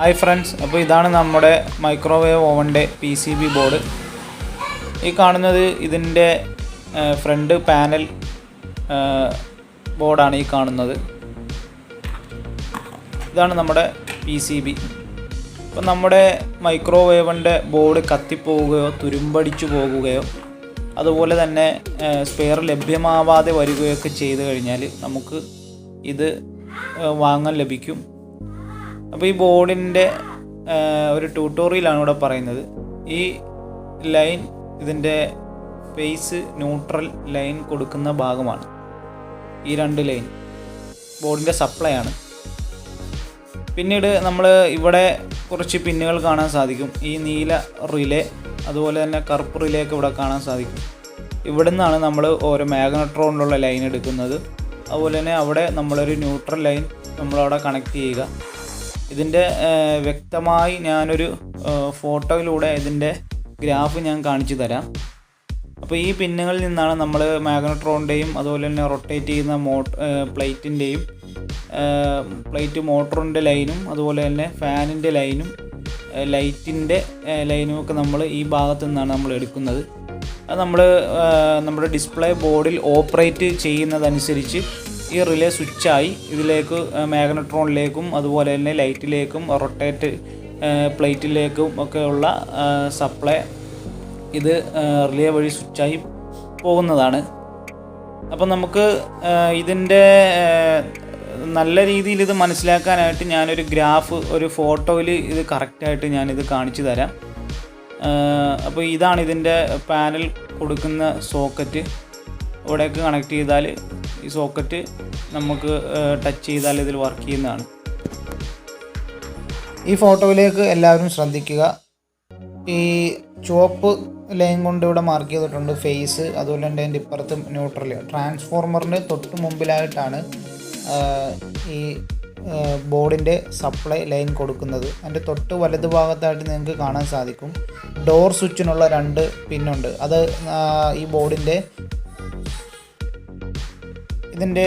Hi friends, അപ്പോൾ ഇതാണ് നമ്മുടെ മൈക്രോവേവ് ഓവൻ്റെ PCB ബോർഡ്. ഈ കാണുന്നത് ഇതിൻ്റെ ഫ്രണ്ട് പാനൽ ബോർഡാണ്. ഈ കാണുന്നത് ഇതാണ് നമ്മുടെ PCB. അപ്പോൾ നമ്മുടെ മൈക്രോവേവിൻ്റെ ബോർഡ് കത്തിപ്പോവുകയോ തുരുമ്പടിച്ചു പോകുകയോ അതുപോലെ തന്നെ സ്പെയർ ലഭ്യമാവാതെ വരികയൊക്കെ ചെയ്തു കഴിഞ്ഞാൽ നമുക്ക് ഇത് വാങ്ങാൻ ലഭിക്കും. അപ്പോൾ ഈ ബോർഡിൻ്റെ ഒരു ട്യൂട്ടോറിയലാണ് ഇവിടെ പറയുന്നത്. ഈ ലൈൻ ഇതിൻ്റെ ഫേസ് ന്യൂട്രൽ ലൈൻ കൊടുക്കുന്ന ഭാഗമാണ്. ഈ രണ്ട് ലൈൻ ബോർഡിൻ്റെ സപ്ലൈ ആണ്. പിന്നീട് നമ്മൾ ഇവിടെ കുറച്ച് പിന്നുകൾ കാണാൻ സാധിക്കും. ഈ നീല റിലേ അതുപോലെ തന്നെ കറുപ്പ് റിലേ ഒക്കെ ഇവിടെ കാണാൻ സാധിക്കും. ഇവിടെ നിന്നാണ് നമ്മൾ ഓരോ മാഗ്നട്രോണിലുള്ള ലൈൻ എടുക്കുന്നത്. അതുപോലെ തന്നെ അവിടെ നമ്മളൊരു ന്യൂട്രൽ ലൈൻ നമ്മളവിടെ കണക്ട് ചെയ്യുക. ഇതിൻ്റെ വ്യക്തമായി ഞാനൊരു ഫോട്ടോയിലൂടെ ഇതിൻ്റെ ഗ്രാഫ് ഞാൻ കാണിച്ചു തരാം. അപ്പോൾ ഈ പിന്നുകളിൽ നിന്നാണ് നമ്മൾ മാഗ്നട്രോണിൻ്റെയും അതുപോലെ തന്നെ റൊട്ടേറ്റ് ചെയ്യുന്ന പ്ലേറ്റിൻ്റെയും പ്ലേറ്റ് മോട്ടറിൻ്റെ ലൈനും അതുപോലെ തന്നെ ഫാനിൻ്റെ ലൈനും ലൈറ്റിൻ്റെ ലൈനും ഒക്കെ നമ്മൾ ഈ ഭാഗത്തു നിന്നാണ് നമ്മൾ എടുക്കുന്നത്. അത് നമ്മൾ നമ്മുടെ ഡിസ്പ്ലേ ബോർഡിൽ ഓപ്പറേറ്റ് ചെയ്യുന്നതനുസരിച്ച് ഈ റിലേ സ്വിച്ചായി ഇതിലേക്ക് മാഗ്നട്രോണിലേക്കും അതുപോലെ തന്നെ ലൈറ്റിലേക്കും റൊട്ടേറ്റ് പ്ലേറ്റിലേക്കും ഒക്കെയുള്ള സപ്ലൈ ഇത് റിലേ വഴി സ്വിച്ചായി പോകുന്നതാണ്. അപ്പം നമുക്ക് ഇതിൻ്റെ നല്ല രീതിയിൽ ഇത് മനസ്സിലാക്കാനായിട്ട് ഞാനൊരു ഗ്രാഫ് ഒരു ഫോട്ടോയിൽ ഇത് കറക്റ്റായിട്ട് ഞാനിത് കാണിച്ചു തരാം. അപ്പോൾ ഇതാണ് ഇതിൻ്റെ പാനൽ കൊടുക്കുന്ന സോക്കറ്റ്. ഇവിടേക്ക് കണക്ട് ചെയ്താൽ ഈ സോക്കറ്റ് നമുക്ക് ടച്ച് ചെയ്താൽ ഇതിൽ വർക്ക് ചെയ്യുന്നതാണ്. ഈ ഫോട്ടോയിലേക്ക് എല്ലാവരും ശ്രദ്ധിക്കുക. ഈ ചുവപ്പ് ലൈൻ കൊണ്ട് ഇവിടെ മാർക്ക് ചെയ്തിട്ടുണ്ട് ഫേസ്, അതുപോലെ തന്നെ അതിൻ്റെ ഇപ്പുറത്ത് ന്യൂട്രൽ. ട്രാൻസ്ഫോർമറിന് തൊട്ട് മുമ്പിലായിട്ടാണ് ഈ ബോർഡിൻ്റെ സപ്ലൈ ലൈൻ കൊടുക്കുന്നത്. അതിൻ്റെ തൊട്ട് വലതു ഭാഗത്തായിട്ട് നിങ്ങൾക്ക് കാണാൻ സാധിക്കും ഡോർ സ്വിച്ചിനുള്ള 2 പിന്നുണ്ട്. അത് ഈ ബോർഡിൻ്റെ ഇതിൻ്റെ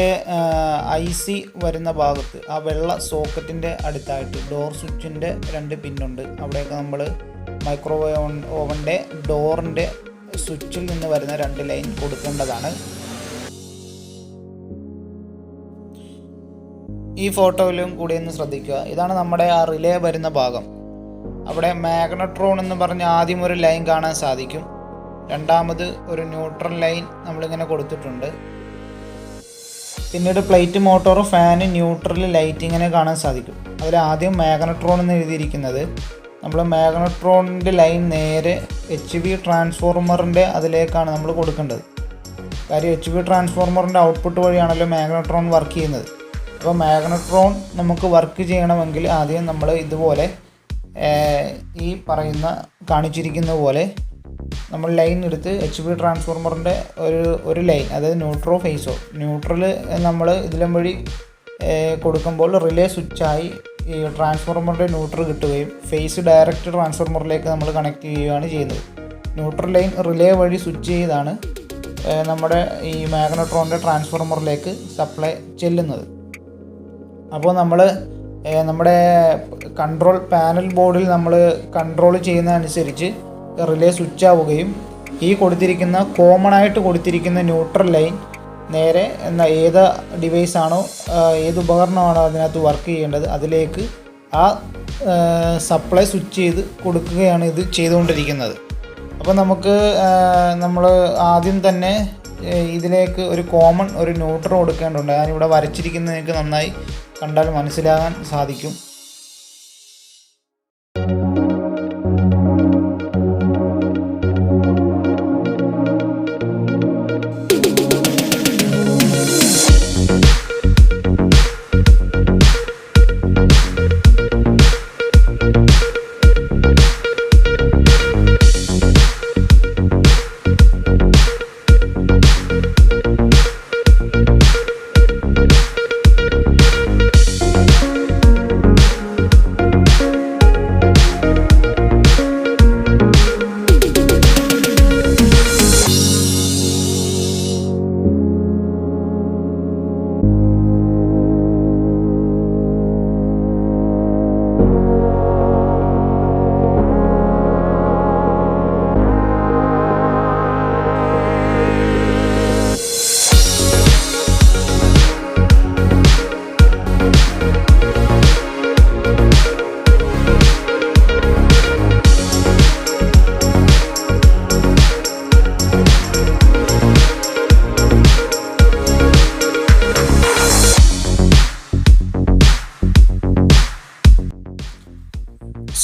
IC വരുന്ന ഭാഗത്ത് ആ വെള്ള സോക്കറ്റിൻ്റെ അടുത്തായിട്ട് ഡോർ സ്വിച്ചിൻ്റെ 2 പിന്നുണ്ട്. അവിടെയൊക്കെ നമ്മൾ മൈക്രോവേവ് ഓവൻ്റെ ഡോറിൻ്റെ സ്വിച്ചിൽ നിന്ന് വരുന്ന 2 ലൈൻ കൊടുക്കേണ്ടതാണ്. ഈ ഫോട്ടോയിലും കൂടി ഒന്ന് ശ്രദ്ധിക്കുക. ഇതാണ് നമ്മുടെ ആ റിലേ വരുന്ന ഭാഗം. അവിടെ മാഗ്നട്രോൺ എന്ന് പറഞ്ഞ് ആദ്യം ഒരു ലൈൻ കാണാൻ സാധിക്കും. രണ്ടാമത് ഒരു ന്യൂട്രൽ ലൈൻ നമ്മളിങ്ങനെ കൊടുത്തിട്ടുണ്ട്. പിന്നീട് plate motor fan neutral light ഇങ്ങനെ കാണാൻ സാധിക്കും. അതിൽ ആദ്യം മാഗ്നട്രോൺ എന്ന് എഴുതിയിരിക്കുന്നത് നമ്മൾ മാഗ്നട്രോണിൻ്റെ ലൈൻ നേരെ HV ട്രാൻസ്ഫോർമറിൻ്റെ അതിലേക്കാണ് നമ്മൾ കൊടുക്കേണ്ടത്. കാര്യം HV ട്രാൻസ്ഫോർമറിൻ്റെ ഔട്ട്പുട്ട് വഴിയാണല്ലോ മാഗ്നട്രോൺ വർക്ക് ചെയ്യുന്നത്. അപ്പോൾ മാഗ്നട്രോൺ നമുക്ക് വർക്ക് ചെയ്യണമെങ്കിൽ ആദ്യം നമ്മൾ ഇതുപോലെ ഈ പറയുന്ന കാണിച്ചിരിക്കുന്ന പോലെ നമ്മൾ ലൈൻ എടുത്ത് HV ട്രാൻസ്ഫോർമറിൻ്റെ ഒരു ലൈൻ, അതായത് ന്യൂട്രോ ഫേസോ ന്യൂട്രൽ നമ്മൾ ഇതിലും വഴി കൊടുക്കുമ്പോൾ റിലേ സ്വിച്ചായി ഈ ട്രാൻസ്ഫോർമറിൻ്റെ ന്യൂട്രൽ കിട്ടുകയും ഫേസ് ഡയറക്റ്റ് ട്രാൻസ്ഫോർമറിലേക്ക് നമ്മൾ കണക്ട് ചെയ്യുകയാണ് ചെയ്യുന്നത്. ന്യൂട്രൽ ലൈൻ റിലേ വഴി സ്വിച്ച് ചെയ്താണ് നമ്മുടെ ഈ മാഗ്നട്രോണിൻ്റെ ട്രാൻസ്ഫോർമറിലേക്ക് സപ്ലൈ ചെല്ലുന്നത്. അപ്പോൾ നമ്മൾ നമ്മുടെ കൺട്രോൾ പാനൽ ബോർഡിൽ നമ്മൾ കൺട്രോൾ ചെയ്യുന്നതനുസരിച്ച് റിലേ സ്വിച്ച് ആവുകയും ഈ കൊടുത്തിരിക്കുന്ന കോമൺ ആയിട്ട് കൊടുത്തിരിക്കുന്ന ന്യൂട്രൽ ലൈൻ നേരെ ഏത് ഡിവൈസാണോ ഏത് ഉപകരണമാണോ അതിനകത്ത് വർക്ക് ചെയ്യേണ്ടത് അതിലേക്ക് ആ സപ്ലൈ സ്വിച്ച് ചെയ്ത് കൊടുക്കുകയാണ് ഇത് ചെയ്തുകൊണ്ടിരിക്കുന്നത്. അപ്പോൾ നമുക്ക് നമ്മൾ ആദ്യം തന്നെ ഇതിലേക്ക് ഒരു കോമൺ ഒരു ന്യൂട്രൽ കൊടുക്കേണ്ടതുണ്ട്. ഞാനിവിടെ വരച്ചിരിക്കുന്നത് നിങ്ങൾക്ക് നന്നായി കണ്ടാൽ മനസ്സിലാകാൻ സാധിക്കും.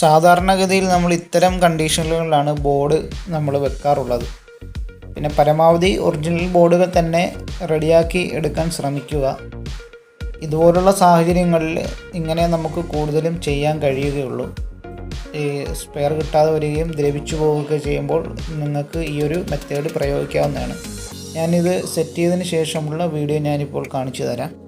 സാധാരണഗതിയിൽ നമ്മൾ ഇത്തരം കണ്ടീഷനുകളിലാണ് ബോർഡ് നമ്മൾ വെക്കാറുള്ളത്. പിന്നെ പരമാവധി ഒറിജിനൽ ബോർഡുകൾ തന്നെ റെഡിയാക്കി എടുക്കാൻ ശ്രമിക്കുക. ഇതുപോലുള്ള സാഹചര്യങ്ങളിൽ ഇങ്ങനെ നമുക്ക് കൂടുതലും ചെയ്യാൻ കഴിയുകയുള്ളൂ. ഈ സ്പെയർ കിട്ടാതെ വരികയും ദ്രവിച്ചു പോവുകയൊക്കെ ചെയ്യുമ്പോൾ നിങ്ങൾക്ക് ഈ ഒരു മെത്തേഡ് പ്രയോഗിക്കാവുന്നതാണ്. ഞാനിത് സെറ്റ് ചെയ്തതിന് ശേഷമുള്ള വീഡിയോ ഞാനിപ്പോൾ കാണിച്ചു തരാം.